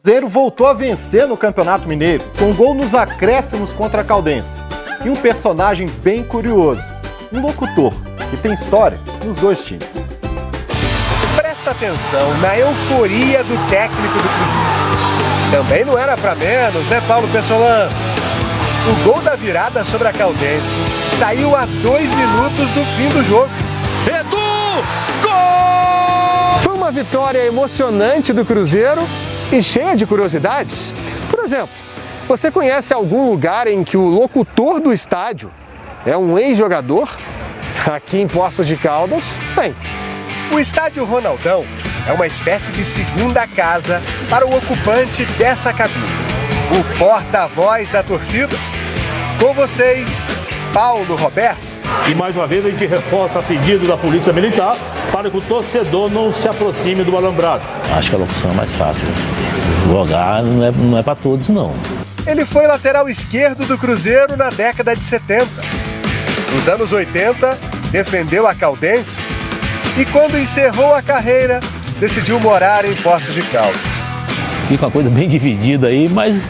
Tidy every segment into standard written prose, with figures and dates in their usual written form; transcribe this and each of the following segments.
Cruzeiro voltou a vencer no Campeonato Mineiro, com um gol nos acréscimos contra a Caldense. E um personagem bem curioso, um locutor, que tem história nos dois times. Presta atenção na euforia do técnico do Cruzeiro. Também não era para menos, né, Paulo Pessolano? O gol da virada sobre a Caldense saiu a 2 minutos do fim do jogo. Edu! Gol! Foi uma vitória emocionante do Cruzeiro e cheia de curiosidades. Por exemplo, você conhece algum lugar em que o locutor do estádio é um ex-jogador? Aqui em Poços de Caldas, tem. O estádio Ronaldão é uma espécie de segunda casa para o ocupante dessa cabine. O porta-voz da torcida. Com vocês, Paulo Roberto. E mais uma vez a gente reforça a pedido da Polícia Militar para que o torcedor não se aproxime do alambrado. Acho que a locução é mais fácil. Jogar não é para todos, não. Ele foi lateral esquerdo do Cruzeiro na década de 70. Nos anos 80, defendeu a Caldense e quando encerrou a carreira, decidiu morar em Poços de Caldas. Fica uma coisa bem dividida aí, mas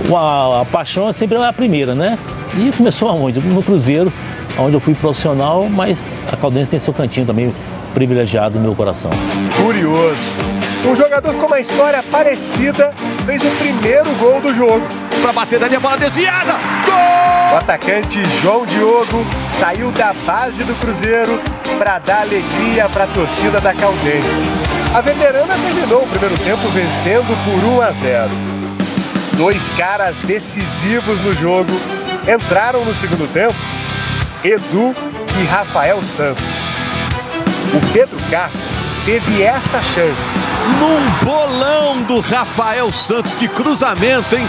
a paixão é sempre a primeira, né? E começou aonde? No Cruzeiro, onde eu fui profissional, mas a Caldense tem seu cantinho também privilegiado no meu coração. Curioso. Um jogador com uma história parecida fez o primeiro gol do jogo. Para bater dali a bola desviada. Gol! O atacante João Diogo saiu da base do Cruzeiro para dar alegria para a torcida da Caldense. A veterana terminou o primeiro tempo vencendo por 1-0. Dois caras decisivos no jogo entraram no segundo tempo, Edu e Rafael Santos. O Pedro Castro teve essa chance. Num bolão do Rafael Santos, que cruzamento, hein?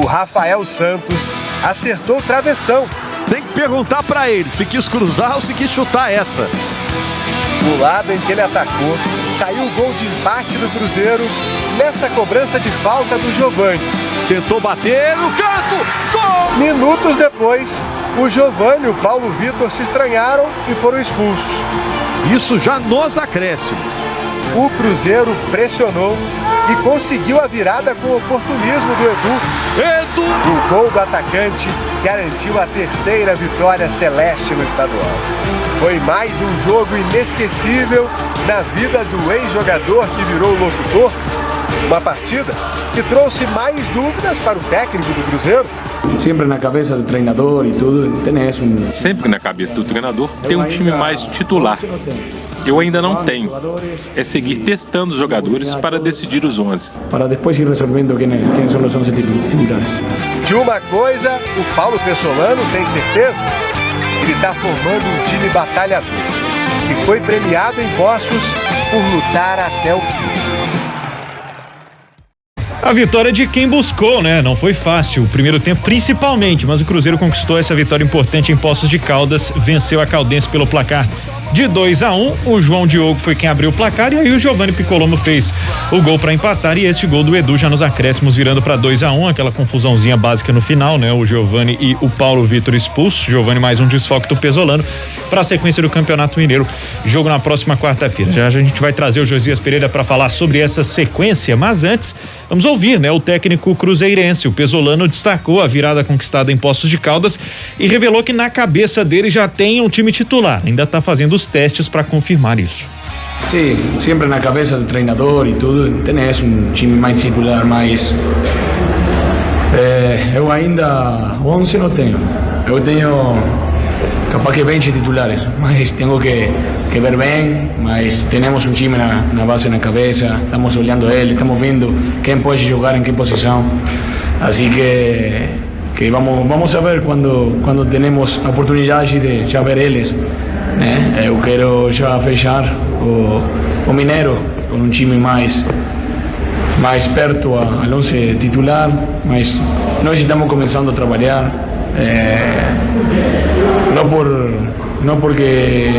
O Rafael Santos acertou o travessão. Tem que perguntar para ele se quis cruzar ou se quis chutar essa. Do lado em que ele atacou, saiu o gol de empate do Cruzeiro nessa cobrança de falta do Giovani. Tentou bater no canto. Gol! Minutos depois, o Giovani e o Paulo Vitor se estranharam e foram expulsos. Isso já nos acréscimos. O Cruzeiro pressionou e conseguiu a virada com o oportunismo do Edu. O gol do atacante garantiu a terceira vitória celeste no estadual. Foi mais um jogo inesquecível na vida do ex-jogador que virou locutor. Uma partida que trouxe mais dúvidas para o técnico do Cruzeiro. Sempre na cabeça do treinador e tudo, tenés um... Sempre na cabeça do treinador tem um time mais titular. Eu ainda não tenho. É seguir testando os jogadores para decidir os 11. Para depois ir resolvendo quem são os 11 titulares. De uma coisa, o Paulo Pessolano tem certeza. Ele está formando um time batalhador, que foi premiado em Poços por lutar até o fim. A vitória de quem buscou, né? Não foi fácil, o primeiro tempo principalmente, mas o Cruzeiro conquistou essa vitória importante em Poços de Caldas, venceu a Caldense pelo placar de 2-1. O João Diogo foi quem abriu o placar e aí o Giovani Piccolomo fez o gol para empatar e este gol do Edu já nos acréscimos virando para 2-1, aquela confusãozinha básica no final, né? O Giovani e o Paulo Vitor expulsos, Giovani mais um desfalque do Pesolano para a sequência do Campeonato Mineiro, jogo na próxima quarta-feira. Já a gente vai trazer o Josias Pereira para falar sobre essa sequência, mas antes vamos ouvir, né? O técnico cruzeirense, o Pesolano, destacou a virada conquistada em Poços de Caldas e revelou que na cabeça dele já tem um time titular, ainda está fazendo os testes para confirmar isso. Sim, sempre na cabeça do treinador e tudo, tenés um time mais titular, mas eu ainda 11 não tenho. Eu tenho capaz que 20 titulares, mas tenho que ver bem, mas temos um time na base, na cabeça, estamos olhando ele, estamos vendo quem pode jogar em que posição, assim que vamos a ver quando temos a oportunidade de já ver eles, né? Eu quero já fechar o Mineiro com um time mais perto ao 11 titular, mas nós estamos começando a trabalhar, não porque,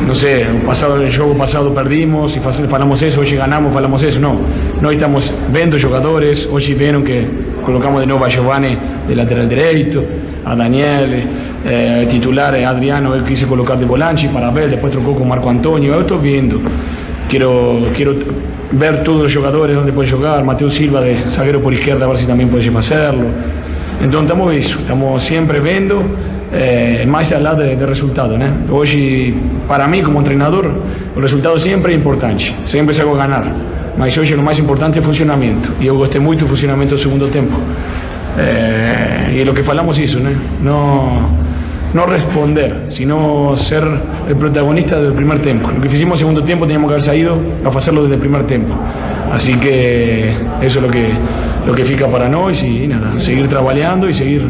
não sei, o jogo passado perdimos e falamos isso, hoje ganhamos, falamos isso, não. Nós estamos vendo jogadores, hoje viram que colocamos de novo a Giovani de lateral direito, a Daniel, titular Adriano, eu quis colocar de volante para ver, depois trocou com Marco Antônio, eu estou vendo, quero ver todos los jugadores donde pueden jugar. Mateo Silva de zagueiro por izquierda, a ver si también puede hacerlo. Entonces estamos siempre viendo más allá de resultado, ¿no? Hoy, para mí como entrenador, el resultado siempre es importante, siempre se hago ganar, mas hoy lo más importante es el funcionamiento, y yo gosté mucho del funcionamiento del segundo tiempo. Y lo que falamos eso, no responder, sino ser el protagonista del primer tiempo. Lo que hicimos en el segundo tiempo teníamos que haber salido a hacerlo desde el primer tiempo. Así que eso es lo que fica para nosotros, y nada, seguir trabajando y seguir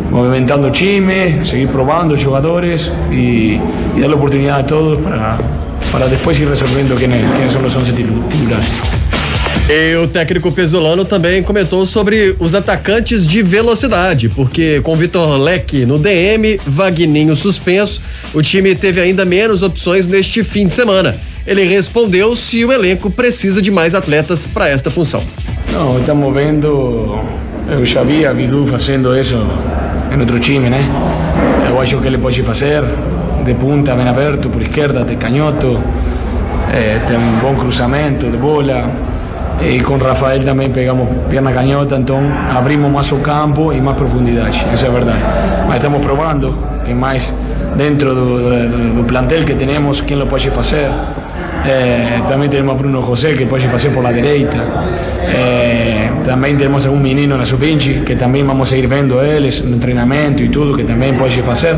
movimentando time, seguir probando jugadores y dar la oportunidad a todos para después ir resolvendo quiénes son los 11 titulares. E o técnico Pesolano também comentou sobre os atacantes de velocidade, porque com Vitor Leque no DM, Vagninho suspenso, o time teve ainda menos opções neste fim de semana. Ele respondeu se o elenco precisa de mais atletas para esta função. Não, estamos vendo, eu já vi a Bidu fazendo isso em outro time, né? Eu acho que ele pode fazer, de punta, bem aberto, por esquerda, tem canhoto, tem um bom cruzamento de bola. Y con Rafael también pegamos pierna cañota, entonces abrimos más el campo y más profundidad, eso es verdad. Mas estamos probando que más dentro del plantel que tenemos, quién lo puede hacer. También tenemos a Bruno José que puede hacer por la derecha. También tenemos a un menino en la sub-20 que también vamos a ir viendo él, es un entrenamiento y todo, que también puede hacer.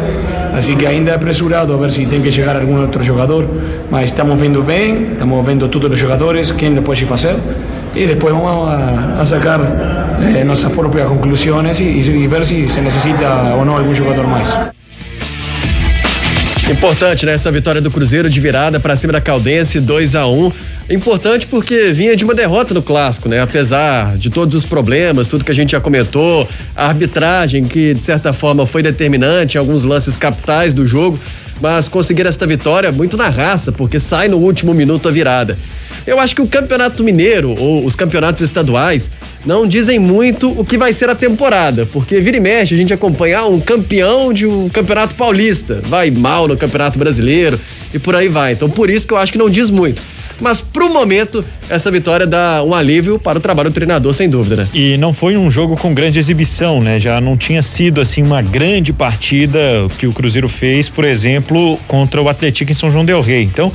Así que ainda es apresurado a ver si tiene que llegar algún otro jugador, mas estamos viendo bien, estamos viendo todos los jugadores, quién lo puede hacer, y después vamos a sacar nuestras propias conclusiones y ver si se necesita o no algún jugador más. Importante, né? Essa vitória do Cruzeiro de virada para cima da Caldense, 2-1. Importante porque vinha de uma derrota no clássico, né? Apesar de todos os problemas, tudo que a gente já comentou, a arbitragem que de certa forma foi determinante em alguns lances capitais do jogo, mas conseguir esta vitória muito na raça, porque sai no último minuto a virada. Eu acho que o Campeonato Mineiro ou os campeonatos estaduais não dizem muito o que vai ser a temporada, porque vira e mexe a gente acompanha um campeão de um campeonato paulista, vai mal no Campeonato Brasileiro e por aí vai. Então por isso que eu acho que não diz muito. Mas pro momento, essa vitória dá um alívio para o trabalho do treinador, sem dúvida, né? E não foi um jogo com grande exibição, né? Já não tinha sido, assim, uma grande partida que o Cruzeiro fez, por exemplo, contra o Atlético em São João del Rei. Então,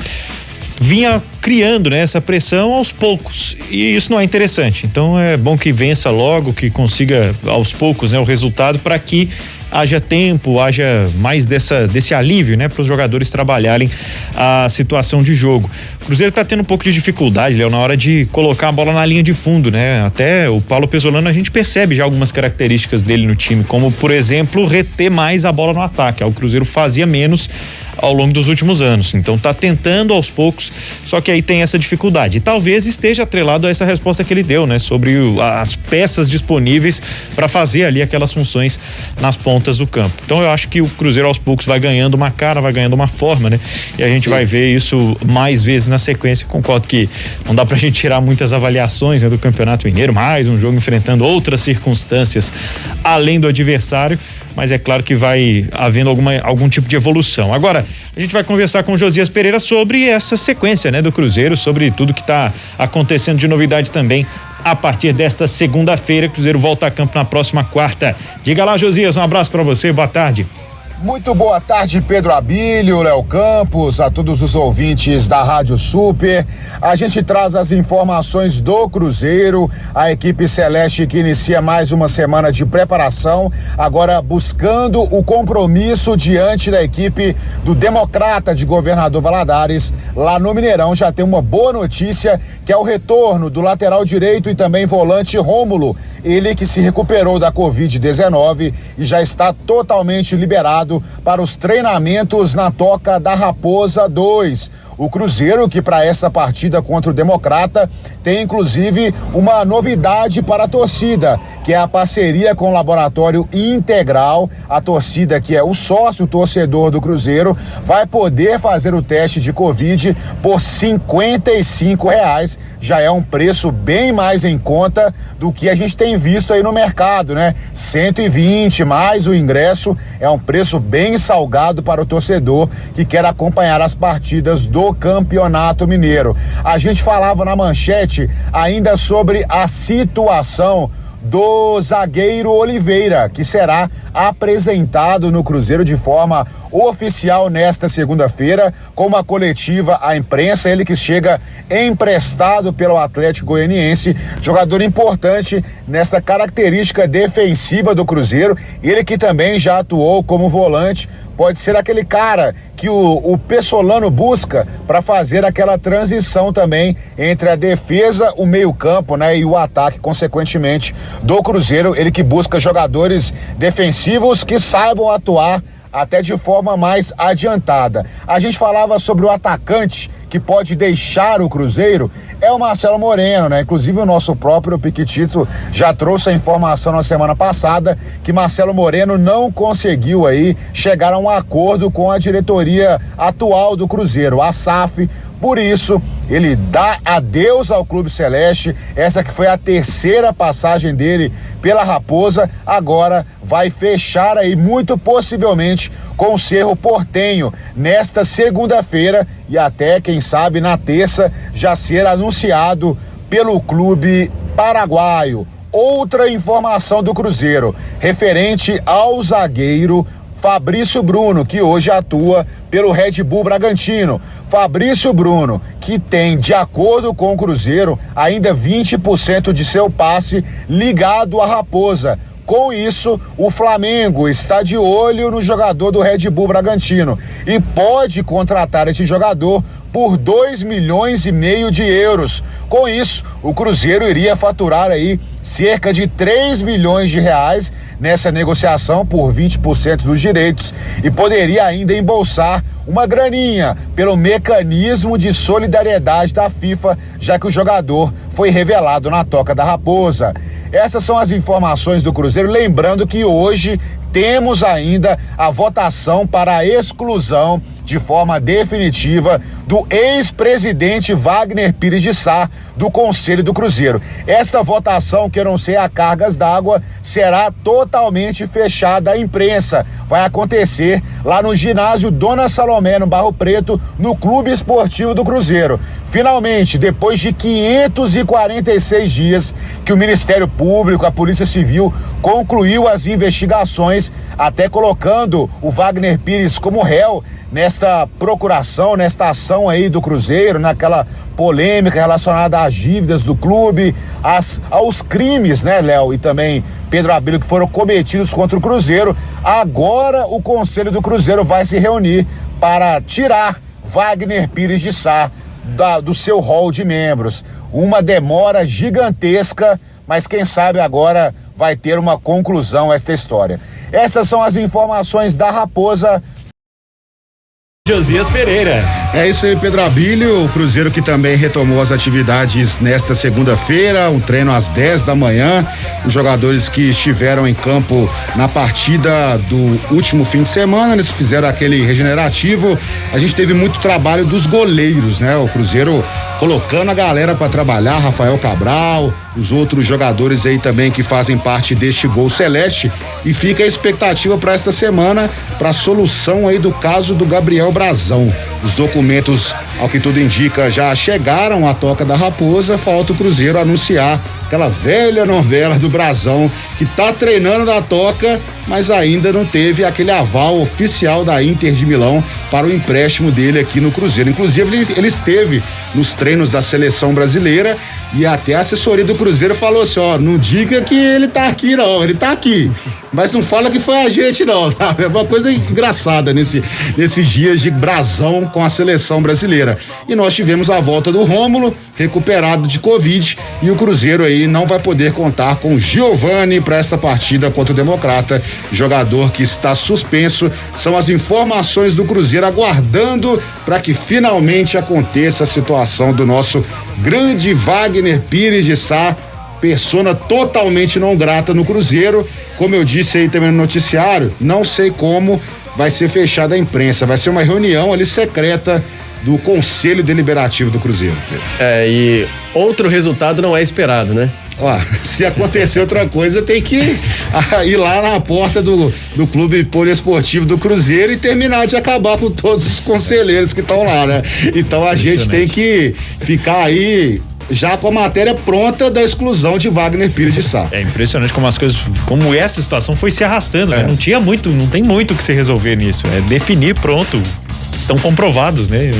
vinha criando, né, essa pressão aos poucos, e isso não é interessante. Então é bom que vença logo, que consiga aos poucos, né, o resultado, para que haja tempo, haja mais desse alívio, né, para os jogadores trabalharem a situação de jogo. O Cruzeiro está tendo um pouco de dificuldade, Léo, na hora de colocar a bola na linha de fundo, né? Até o Paulo Pesolano, a gente percebe já algumas características dele no time, como, por exemplo, reter mais a bola no ataque. O Cruzeiro fazia menos ao longo dos últimos anos, então tá tentando aos poucos, só que aí tem essa dificuldade, e talvez esteja atrelado a essa resposta que ele deu, né, sobre as peças disponíveis para fazer ali aquelas funções nas pontas do campo. Então eu acho que o Cruzeiro aos poucos vai ganhando uma cara, vai ganhando uma forma, né, e a gente vai ver isso mais vezes na sequência. Concordo que não dá pra gente tirar muitas avaliações, né, do Campeonato Mineiro, mais um jogo enfrentando outras circunstâncias além do adversário, mas é claro que vai havendo algum tipo de evolução. Agora, a gente vai conversar com o Josias Pereira sobre essa sequência, né, do Cruzeiro, sobre tudo que está acontecendo de novidade também a partir desta segunda-feira. Cruzeiro volta a campo na próxima quarta. Diga lá, Josias, um abraço para você, boa tarde. Muito boa tarde, Pedro Abílio, Léo Campos, a todos os ouvintes da Rádio Super. A gente traz as informações do Cruzeiro, a equipe celeste que inicia mais uma semana de preparação, agora buscando o compromisso diante da equipe do Democrata de Governador Valadares. Lá no Mineirão já tem uma boa notícia, que é o retorno do lateral direito e também volante Rômulo, ele que se recuperou da Covid-19 e já está totalmente liberado para os treinamentos na Toca da Raposa 2. O Cruzeiro, que para essa partida contra o Democrata tem inclusive uma novidade para a torcida, que é a parceria com o Laboratório Integral. A torcida, que é o sócio torcedor do Cruzeiro, vai poder fazer o teste de Covid por R$55. Já é um preço bem mais em conta do que a gente tem visto aí no mercado, né? 120 mais o ingresso, é um preço bem salgado para o torcedor que quer acompanhar as partidas do do Campeonato Mineiro. A gente falava na manchete ainda sobre a situação do zagueiro Oliveira, que será apresentado no Cruzeiro de forma oficial nesta segunda-feira, com uma coletiva à imprensa. Ele que chega emprestado pelo Atlético Goianiense, jogador importante nesta característica defensiva do Cruzeiro. Ele que também já atuou como volante, pode ser aquele cara que o Pessolano busca para fazer aquela transição também entre a defesa, o meio-campo, né, e o ataque, consequentemente, do Cruzeiro. Ele que busca jogadores defensivos que saibam atuar até de forma mais adiantada. A gente falava sobre o atacante que pode deixar o Cruzeiro, é o Marcelo Moreno, né? Inclusive o nosso próprio Piquitito já trouxe a informação na semana passada que Marcelo Moreno não conseguiu aí chegar a um acordo com a diretoria atual do Cruzeiro, a SAF. Por isso, ele dá adeus ao Clube Celeste. Essa que foi a terceira passagem dele pela Raposa. Agora vai fechar aí, muito possivelmente, com o Cerro Porteño nesta segunda-feira e até, quem sabe, na terça já ser anunciado pelo clube paraguaio. Outra informação do Cruzeiro, referente ao zagueiro Fabrício Bruno, que hoje atua pelo Red Bull Bragantino. Fabrício Bruno, que tem, de acordo com o Cruzeiro, ainda 20% de seu passe ligado à Raposa. Com isso, o Flamengo está de olho no jogador do Red Bull Bragantino e pode contratar esse jogador por 2,5 milhões de euros. Com isso, o Cruzeiro iria faturar aí cerca de 3 milhões de reais nessa negociação por 20% dos direitos e poderia ainda embolsar uma graninha pelo mecanismo de solidariedade da FIFA, já que o jogador foi revelado na Toca da Raposa. Essas são as informações do Cruzeiro, lembrando que hoje temos ainda a votação para a exclusão de forma definitiva do ex-presidente Wagner Pires de Sá do Conselho do Cruzeiro. Essa votação, que eu não sei a cargas d'água, será totalmente fechada à imprensa. Vai acontecer lá no ginásio Dona Salomé, no Barro Preto, no Clube Esportivo do Cruzeiro. Finalmente, depois de 546 dias que o Ministério Público, a Polícia Civil, concluiu as investigações, até colocando o Wagner Pires como réu nesta procuração, nesta ação aí do Cruzeiro, naquela polêmica relacionada às dívidas do clube, aos crimes, né, Léo, e também Pedro Abílio, que foram cometidos contra o Cruzeiro. Agora o Conselho do Cruzeiro vai se reunir para tirar Wagner Pires de Sá do seu rol de membros. Uma demora gigantesca, mas quem sabe agora vai ter uma conclusão esta história. Essas são as informações da Raposa. Josias Pereira. É isso aí, Pedro Abílio. O Cruzeiro que também retomou as atividades nesta segunda-feira, um treino às 10 da manhã. Os jogadores que estiveram em campo na partida do último fim de semana, eles fizeram aquele regenerativo. A gente teve muito trabalho dos goleiros, né? O Cruzeiro colocando a galera para trabalhar, Rafael Cabral, os outros jogadores aí também que fazem parte deste Gol Celeste, e fica a expectativa para esta semana para a solução aí do caso do Gabriel Brazão. Os documentos, ao que tudo indica, já chegaram à Toca da Raposa. Falta o Cruzeiro anunciar aquela velha novela do Brazão, que tá treinando na Toca, mas ainda não teve aquele aval oficial da Inter de Milão para o empréstimo dele aqui no Cruzeiro. Inclusive, ele esteve nos treinos da seleção brasileira e até a assessoria do Cruzeiro falou assim, ó, não diga que ele tá aqui não, ele tá aqui, mas não fala que foi a gente não, tá? É uma coisa engraçada nesses dias de Brazão com a seleção brasileira. E nós tivemos a volta do Rômulo, recuperado de Covid, e o Cruzeiro aí não vai poder contar com Giovani para esta partida contra o Democrata, jogador que está suspenso. São as informações do Cruzeiro, aguardando para que finalmente aconteça a situação do nosso grande Wagner Pires de Sá, persona totalmente não grata no Cruzeiro. Como eu disse aí também no noticiário, não sei como vai ser fechada a imprensa, vai ser uma reunião ali secreta do Conselho Deliberativo do Cruzeiro. E outro resultado não é esperado, né? Ó, se acontecer outra coisa, tem que ir lá na porta do Clube Poliesportivo do Cruzeiro e terminar de acabar com todos os conselheiros que estão lá, né? Então a gente tem que ficar aí já com a matéria pronta da exclusão de Wagner Pires de Sá. É impressionante como as coisas, como essa situação foi se arrastando, né? Não tem muito o que se resolver nisso, é definir, pronto, estão comprovados, né?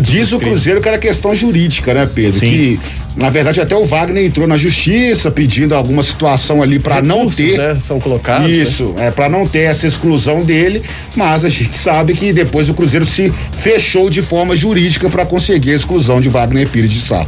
Diz o Cruzeiro que era questão jurídica, né, Pedro? Sim. Que, na verdade, até o Wagner entrou na justiça pedindo alguma situação ali para não ter, né? São colocados. Isso, para não ter essa exclusão dele, mas a gente sabe que depois o Cruzeiro se fechou de forma jurídica para conseguir a exclusão de Wagner Pires de Sá.